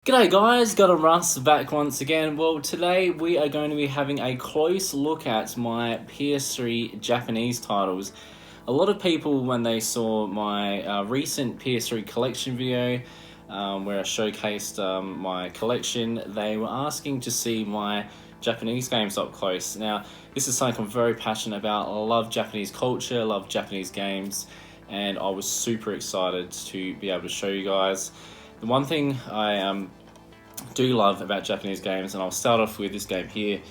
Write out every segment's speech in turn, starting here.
G'day guys, Gundamruss back once again. Well, today we are going to be having a close look at my PS3 Japanese titles. A lot of people, when they saw my recent PS3 Collection video, where I showcased my collection, they were asking to see my Japanese games up close. Now, this is something I'm very passionate about. I love Japanese culture, I love Japanese games, and I was super excited to be able to show you guys. The one thing I do love about Japanese games, and I'll start off with this game here,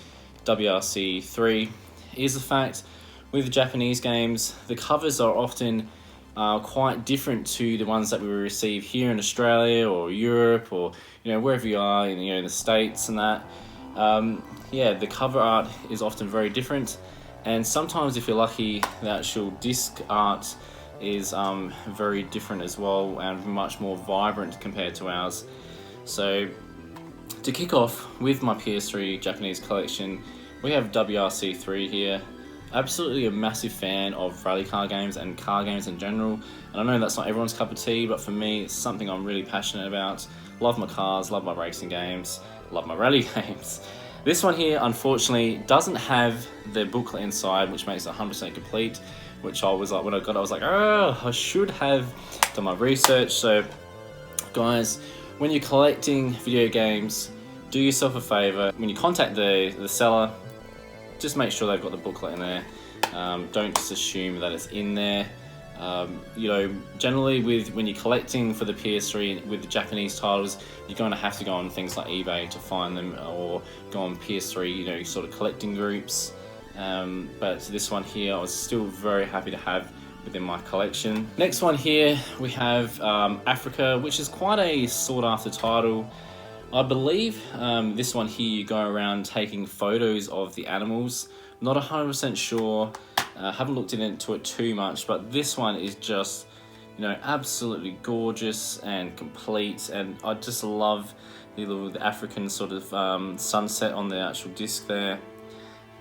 WRC3, is the fact with the Japanese games, the covers are often quite different to the ones that we receive here in Australia or Europe or wherever you are in the States and that. Yeah, the cover art is often very different, and sometimes if you're lucky, the actual disc art is very different as well and much more vibrant compared to ours. So to kick off with my PS3 Japanese collection, we have WRC3 here. Absolutely a massive fan of rally car games and car games in general, and I know that's not everyone's cup of tea, but for me it's something I'm really passionate about. Love my cars, love my racing games, love my rally games. This one here unfortunately doesn't have the booklet inside, which makes it 100% complete, which I was like, when I got it I was like, oh, I should have done my research. So guys, when you're collecting video games, do yourself a favor. When you contact the seller, just make sure they've got the booklet in there. Don't just assume that it's in there. Generally when you're collecting for the PS3 with the Japanese titles, you're going to have to go on things like eBay to find them, or go on PS3, sort of collecting groups. But this one here, I was still very happy to have within my collection. Next one here, we have Africa, which is quite a sought after title. I believe this one here, you go around taking photos of the animals. Not 100% sure, haven't looked into it too much, but this one is just, absolutely gorgeous and complete, and I just love the African sort of sunset on the actual disc there.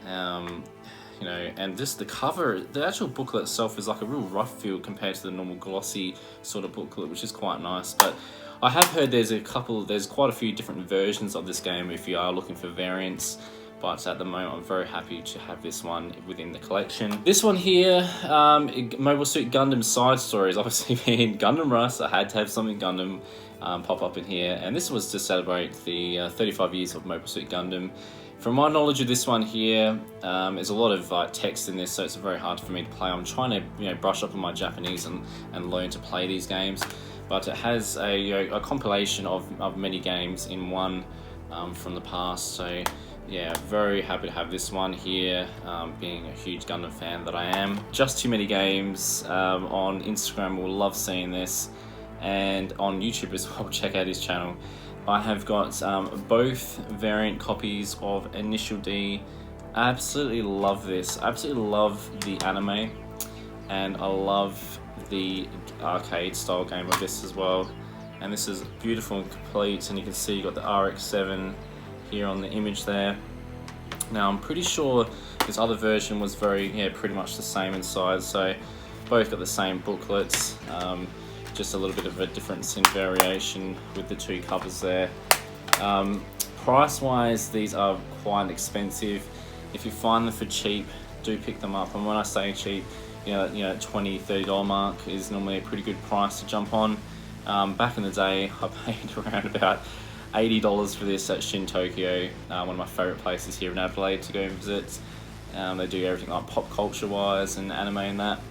And just the cover, the actual booklet itself is like a real rough feel compared to the normal glossy sort of booklet, which is quite nice. But I have heard there's quite a few different versions of this game if you are looking for variants. But at the moment, I'm very happy to have this one within the collection. This one here, Mobile Suit Gundam Side Stories. Obviously being Gundamruss, I had to have something Gundam pop up in here. And this was to celebrate the 35 years of Mobile Suit Gundam. From my knowledge of this one here, there's a lot of text in this, so it's very hard for me to play. I'm trying to brush up on my Japanese and learn to play these games. But it has a compilation of many games in one from the past. So yeah, very happy to have this one here, being a huge Gundam fan that I am. Just Too Many Games on Instagram will love seeing this, and on YouTube as well, check out his channel. I have got both variant copies of Initial D. I absolutely love this. I absolutely love the anime, and I love the arcade style game of this as well. And this is beautiful and complete, and you can see you got the RX-7 here on the image there. Now I'm pretty sure this other version was pretty much the same in size, so both got the same booklets. Just a little bit of a difference in variation with the two covers there. Price wise, these are quite expensive. If you find them for cheap, do pick them up. And when I say cheap, $20–30 mark is normally a pretty good price to jump on. Back in the day, I paid around about $80 for this at Shin Tokyo, one of my favourite places here in Adelaide to go and visit. They do everything like pop culture wise and anime and that.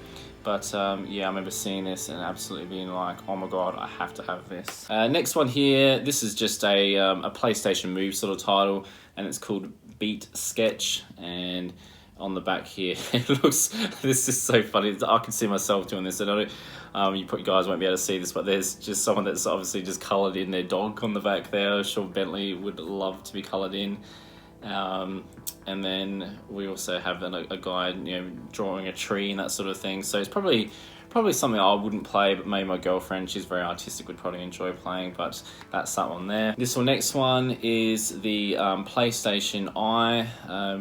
But yeah, I remember seeing this and absolutely being like, oh my god, I have to have this. Next one here, this is just a PlayStation Move sort of title, and it's called Beat Sketch. And on the back here, it looks, this is so funny. I can see myself doing this. I don't, you guys won't be able to see this, but there's just someone that's obviously just coloured in their dog on the back there. I'm sure Bentley would love to be coloured in. And then we also have a guy, drawing a tree and that sort of thing. So it's probably something I wouldn't play, but maybe my girlfriend, she's very artistic, would probably enjoy playing. But that's that one there. Next one is the PlayStation Eye.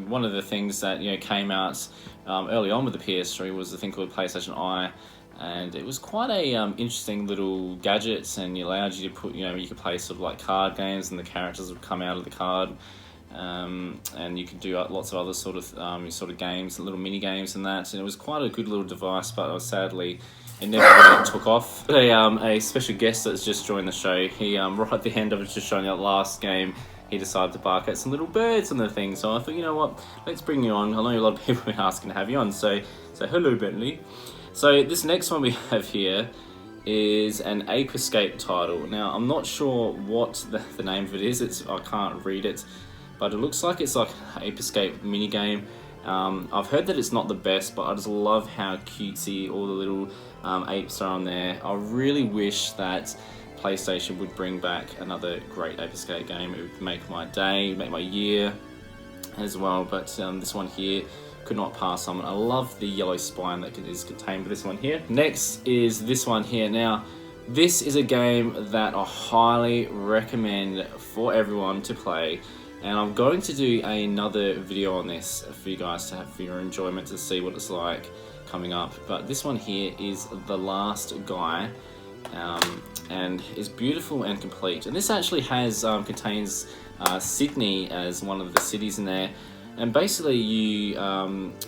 One of the things that came out early on with the PS3 was the thing called PlayStation Eye. and it was quite a interesting little gadgets, and it allowed you to put, you could play sort of like card games, and the characters would come out of the card, and you could do lots of other sort of games, little mini games and that, and it was quite a good little device, but sadly it never really took off. A special guest that's just joined the show, he right at the end of it, just showing that last game, he decided to bark at some little birds on the thing, so I thought, you know what, let's bring you on. I know a lot of people have been asking to have you on, so hello Bentley. So this next one we have here is an Ape Escape title. Now, I'm not sure what the name of it is. I can't read it, but it looks like it's like an Ape Escape minigame. I've heard that it's not the best, but I just love how cutesy all the little apes are on there. I really wish that PlayStation would bring back another great Ape Escape game. It would make my day, make my year as well, but this one here could not pass on. I love the yellow spine that is contained with this one here. Next is this one here. Now, this is a game that I highly recommend for everyone to play, and I'm going to do another video on this for you guys to have for your enjoyment, to see what it's like coming up. But this one here is The Last Guy, and is beautiful and complete. And this actually has contains Sydney as one of the cities in there. And basically you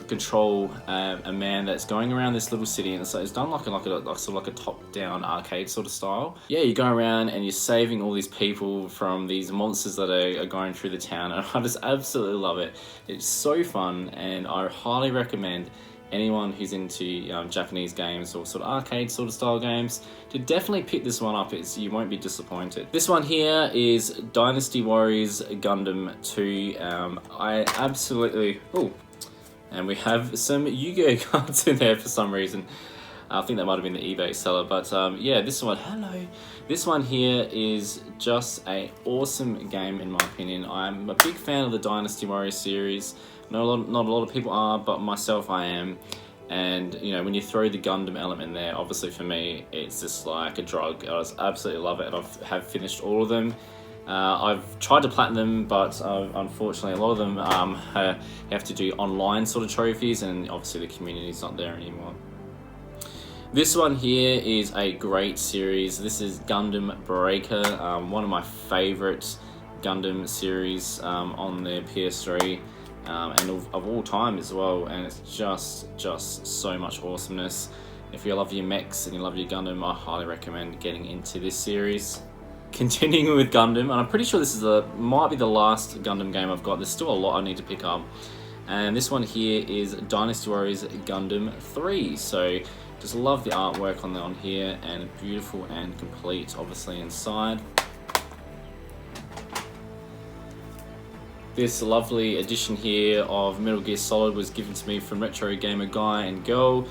control a man that's going around this little city, and so it's done like a top-down arcade sort of style. Yeah, you go around and you're saving all these people from these monsters that are going through the town, and I just absolutely love it. It's so fun, and I highly recommend anyone who's into Japanese games or sort of arcade sort of style games to definitely pick this one up. You won't be disappointed. This one here is Dynasty Warriors Gundam 2. I absolutely... Oh, and we have some Yu-Gi-Oh cards in there for some reason. I think that might have been the eBay seller, but yeah, this one, hello. This one here is just an awesome game in my opinion. I'm a big fan of the Dynasty Warriors series. Not a lot of people are, but myself I am. And when you throw the Gundam element there, obviously for me it's just like a drug. I just absolutely love it, and I have finished all of them. I've tried to platinum, but unfortunately a lot of them you have to do online sort of trophies, and obviously the community's not there anymore. This one here is a great series. This is Gundam Breaker, one of my favourite Gundam series on the PS3. And of all time as well, and it's just so much awesomeness. If you love your mechs and you love your Gundam, I highly recommend getting into this series. Continuing with Gundam, and I'm pretty sure this might be the last Gundam game I've got. There's still a lot I need to pick up, and this one here is Dynasty Warriors Gundam 3. So just love the artwork on here, and beautiful and complete, obviously inside. This lovely edition here of Metal Gear Solid was given to me from Retro Gamer Guy and Girl.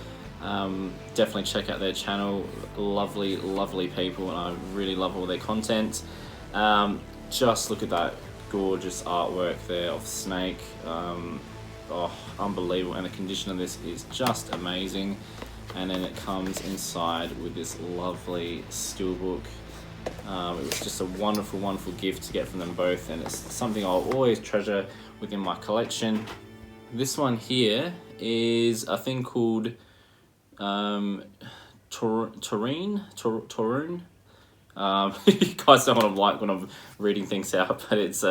Definitely check out their channel. Lovely, lovely people, and I really love all their content. Just look at that gorgeous artwork there of Snake. Oh, unbelievable, and the condition of this is just amazing. And then it comes inside with this lovely steelbook. It was just a wonderful, wonderful gift to get from them both, and it's something I'll always treasure within my collection. This one here is a thing called Torune. You guys know what I'm like when I'm reading things out, but it's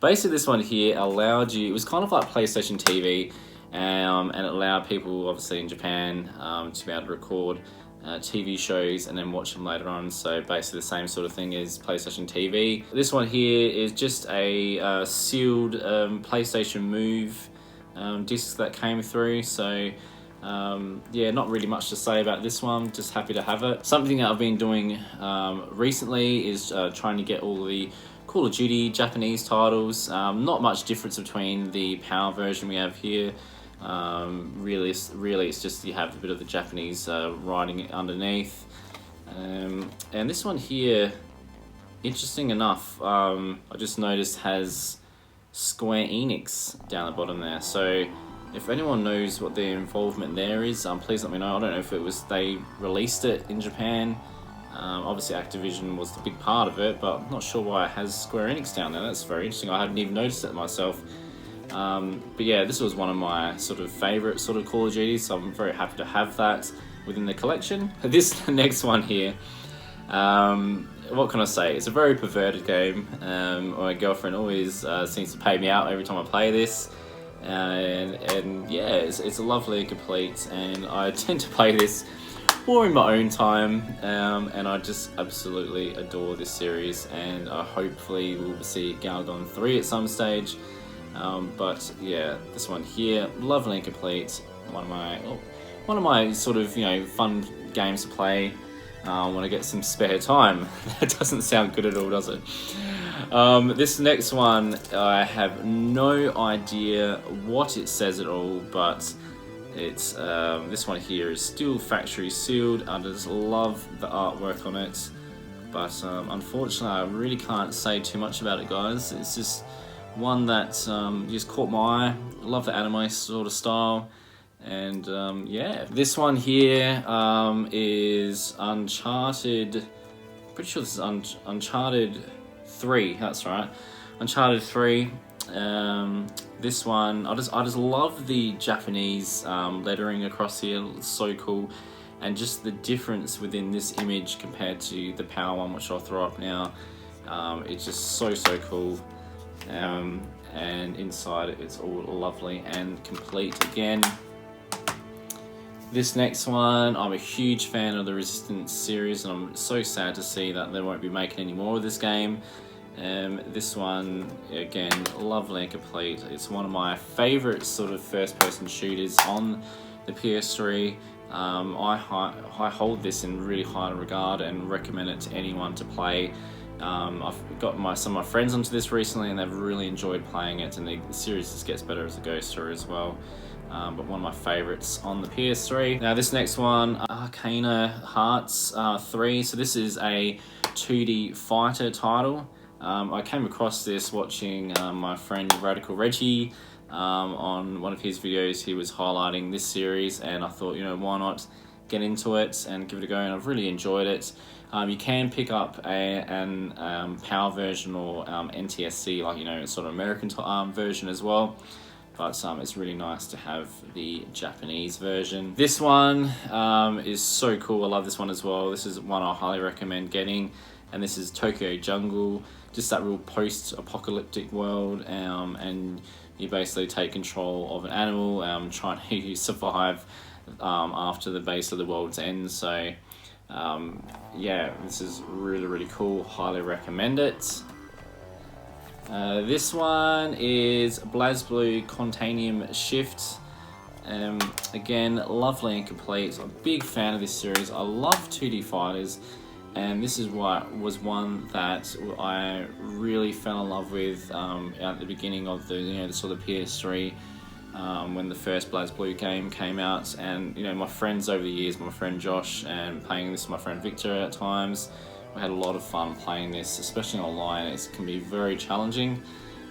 basically this one here allowed you, it was kind of like PlayStation TV, and it allowed people obviously in Japan to be able to record TV shows and then watch them later on. So basically the same sort of thing as PlayStation TV. This one here is just a sealed PlayStation Move disc that came through. So yeah, not really much to say about this one, just happy to have it. Something that I've been doing recently is trying to get all the Call of Duty Japanese titles. Not much difference between the PAL version we have here. Really it's just you have a bit of the Japanese writing underneath, and this one here, interesting enough, I just noticed has Square Enix down the bottom there. So if anyone knows what their involvement there is, please let me know. I don't know if it was they released it in Japan. Obviously Activision was the big part of it, but I'm not sure why it has Square Enix down there. That's very interesting. I hadn't even noticed it myself. But yeah, this was one of my sort of favourite sort of Call of Duty, so I'm very happy to have that. within the collection. This next one here, what can I say? It's a very perverted game. My girlfriend always seems to pay me out every time I play this. And yeah, it's a lovely complete, and I tend to play this more in my own time, and I just absolutely adore this series, and hopefully we'll see Gundam 3 at some stage. But yeah, this one here, lovely and complete. One of my sort of, you know, fun games to play when I get some spare time. That doesn't sound good at all, does it? This next one, I have no idea what it says at all, but it's this one here is still factory sealed. I just love the artwork on it, but unfortunately I really can't say too much about it, guys. It's just one that just caught my eye. I love the anime sort of style. And yeah, this one here is Uncharted. Pretty sure this is Uncharted 3. That's right, Uncharted 3. This one, I just love the Japanese lettering across here. It's so cool, and just the difference within this image compared to the Power one, which I'll throw up now. It's just so cool. And inside it's all lovely and complete again. This next one, I'm a huge fan of the Resistance series, and I'm so sad to see that they won't be making any more of this game. This one, again, lovely and complete. It's one of my favourite sort of first-person shooters on the PS3. I hold this in really high regard and recommend it to anyone to play. I've got some of my friends onto this recently, and they've really enjoyed playing it, and the series just gets better as it goes through as well. But one of my favourites on the PS3. Now this next one, Arcana Hearts 3. So this is a 2D fighter title. I came across this watching my friend Radical Reggie on one of his videos. He was highlighting this series, and I thought, you know, why not get into it and give it a go, and I've really enjoyed it. You can pick up an PAL version or NTSC, like, you know, sort of American version as well. But it's really nice to have the Japanese version. This one is so cool. I love this one as well. This is one I highly recommend getting. And this is Tokyo Jungle. Just that real post-apocalyptic world. And you basically take control of an animal, trying to survive after the base of the world's end. So yeah, this is really cool. Highly recommend it. This one is BlazBlue Contanium Shift. Again, lovely and complete. I'm a big fan of this series. I love 2D fighters, and this is was one that I really fell in love with at the beginning of the sort of PS3 when the first BlazBlue game came out. And my friends over the years, my friend Josh, and playing this with my friend Victor at times. I had a lot of fun playing this, especially online. It can be very challenging.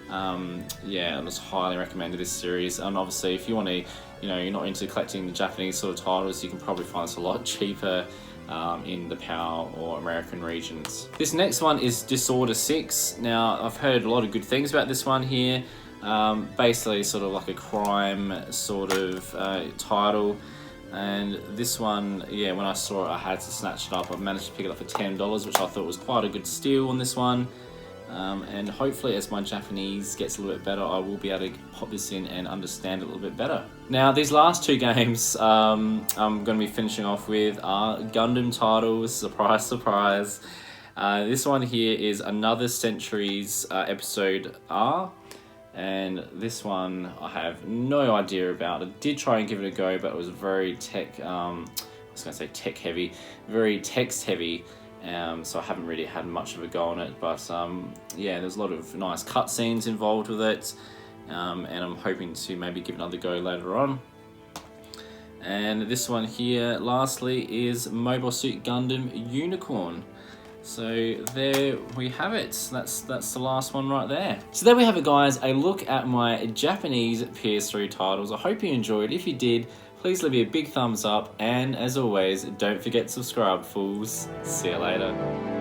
Yeah, I just highly recommend this series. And obviously, if you want to, you're not into collecting the Japanese sort of titles, you can probably find this a lot cheaper in the PAL or American regions. This next one is Disorder 6. Now, I've heard a lot of good things about this one here. Basically, sort of like a crime sort of title. And this one, yeah, when I saw it, I had to snatch it up. I managed to pick it up for $10, which I thought was quite a good steal on this one. And hopefully, as my Japanese gets a little bit better, I will be able to pop this in and understand it a little bit better. Now, these last two games I'm going to be finishing off with are Gundam titles. Surprise, surprise. This one here is Another Century's Episode R. And this one I have no idea about. I did try and give it a go, but it was very tech heavy, very text heavy. So I haven't really had much of a go on it. But yeah, there's a lot of nice cutscenes involved with it. And I'm hoping to maybe give another go later on. And this one here, lastly, is Mobile Suit Gundam Unicorn. So there we have it. That's the last one right there. So there we have it, guys. A look at my Japanese PS3 titles. I hope you enjoyed. If you did, please leave me a big thumbs up. And as always, don't forget to subscribe, fools. See you later.